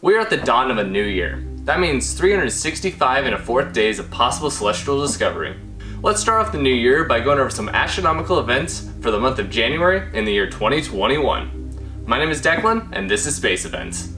We are at the dawn of a new year. That means 365 and a fourth days of possible celestial discovery. Let's start off the new year by going over some astronomical events for the month of January in the year 2021. My name is Declan, and this is Space Events.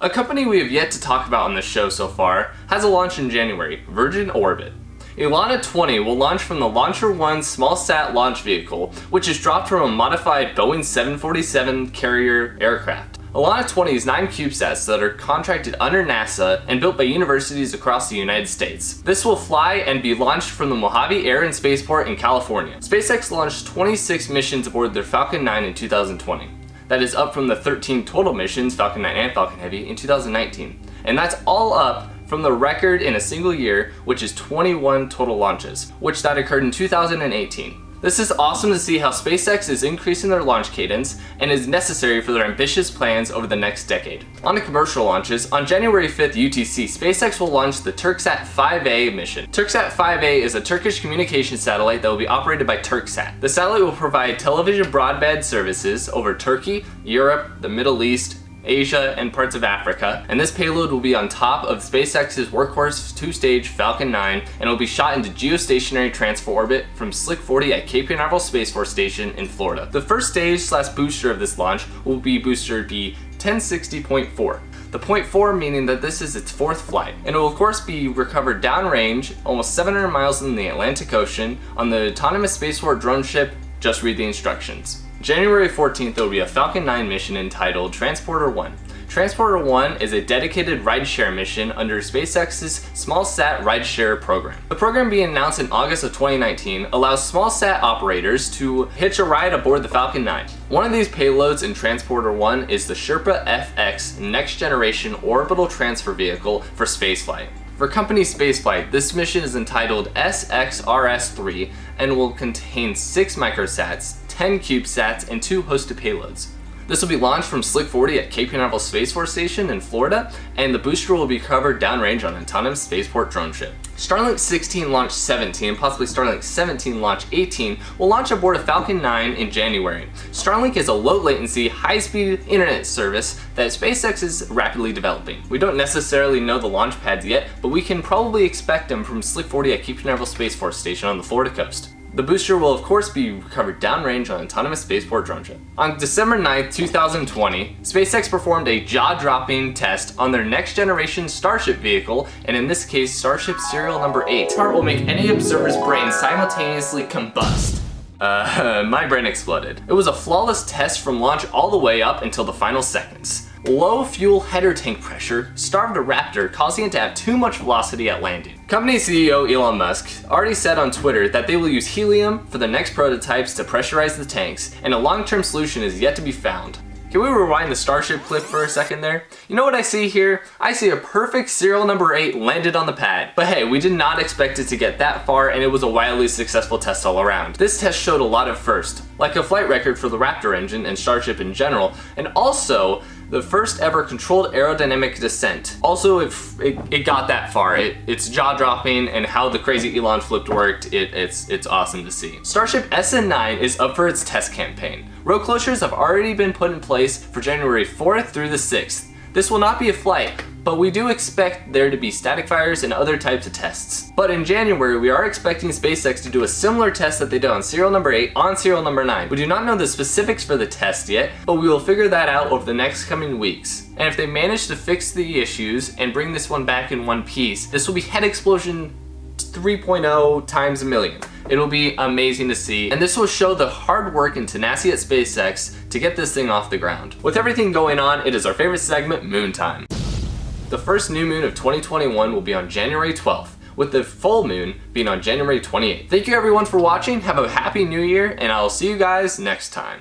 A company we have yet to talk about on this show so far has a launch in January, Virgin Orbit. LauncherOne will launch from the LauncherOne small-sat launch vehicle, which is dropped from a modified Boeing 747 carrier aircraft. LauncherOne is 9 cubesats that are contracted under NASA and built by universities across the United States. This will fly and be launched from the Mojave Air and Spaceport in California. SpaceX launched 26 missions aboard their Falcon 9 in 2020. That is up from the 13 total missions, Falcon 9 and Falcon Heavy, in 2019. And that's all up from the record in a single year, which is 21 total launches, which that occurred in 2018. This is awesome to see how SpaceX is increasing their launch cadence and is necessary for their ambitious plans over the next decade. On to commercial launches, on January 5th UTC, SpaceX will launch the TürkSat 5A mission. TürkSat 5A is a Turkish communication satellite that will be operated by Turksat. The satellite will provide television broadband services over Turkey, Europe, the Middle East, Asia, and parts of Africa, and this payload will be on top of SpaceX's workhorse two-stage Falcon 9 and will be shot into geostationary transfer orbit from Slick 40 at Cape Canaveral Space Force Station in Florida. The first stage/booster of this launch will be booster B1060.4. The .4 meaning that this is its fourth flight, and it will of course be recovered downrange, almost 700 miles in the Atlantic Ocean, on the autonomous spaceport drone ship. Just read the instructions. January 14th, there will be a Falcon 9 mission entitled Transporter-1. Transporter-1 is a dedicated rideshare mission under SpaceX's small-sat rideshare program. The program being announced in August of 2019 allows small-sat operators to hitch a ride aboard the Falcon 9. One of these payloads in Transporter-1 is the Sherpa FX next-generation orbital transfer vehicle for spaceflight. For company spaceflight, this mission is entitled SXRS-3 and will contain 6 microsats, 10 cubesats, and 2 hosted payloads. This will be launched from Slick 40 at Cape Canaveral Space Force Station in Florida, and the booster will be covered downrange on an autonomous spaceport drone ship. Starlink 16 Launch 17, and possibly Starlink 17 Launch 18, will launch aboard a Falcon 9 in January. Starlink is a low-latency, high-speed internet service that SpaceX is rapidly developing. We don't necessarily know the launch pads yet, but we can probably expect them from Slick 40 at Cape Canaveral Space Force Station on the Florida coast. The booster will of course be recovered downrange on an autonomous spaceport drone ship. On December 9th, 2020, SpaceX performed a jaw-dropping test on their next-generation Starship vehicle, and in this case, Starship serial number 8. This part will make any observer's brain simultaneously combust. My brain exploded. It was a flawless test from launch all the way up until the final seconds. Low fuel header tank pressure starved a Raptor, causing it to have too much velocity at landing. Company CEO Elon Musk already said on Twitter that they will use helium for the next prototypes to pressurize the tanks, and a long-term solution is yet to be found. Can we rewind the Starship clip for a second there? You know what I see here? I see a perfect serial number 8 landed on the pad. But hey, we did not expect it to get that far, and it was a wildly successful test all around. This test showed a lot of firsts, like a flight record for the Raptor engine and Starship in general, and also the first ever controlled aerodynamic descent. Also, if it got that far, it's jaw-dropping, and how the crazy Elon flip worked, it's awesome to see. Starship SN-9 is up for its test campaign. Road closures have already been put in place for January 4th through the 6th. This will not be a flight, but we do expect there to be static fires and other types of tests. But in January, we are expecting SpaceX to do a similar test that they did on serial number 8 on serial number 9. We do not know the specifics for the test yet, but we will figure that out over the next coming weeks. And if they manage to fix the issues and bring this one back in one piece, this will be head explosion 3.0 times a million. It'll be amazing to see, and this will show the hard work and tenacity at SpaceX to get this thing off the ground. With everything going on, it is our favorite segment, Moon Time. The first new moon of 2021 will be on January 12th, with the full moon being on January 28th. Thank you everyone for watching, have a happy new year, and I'll see you guys next time.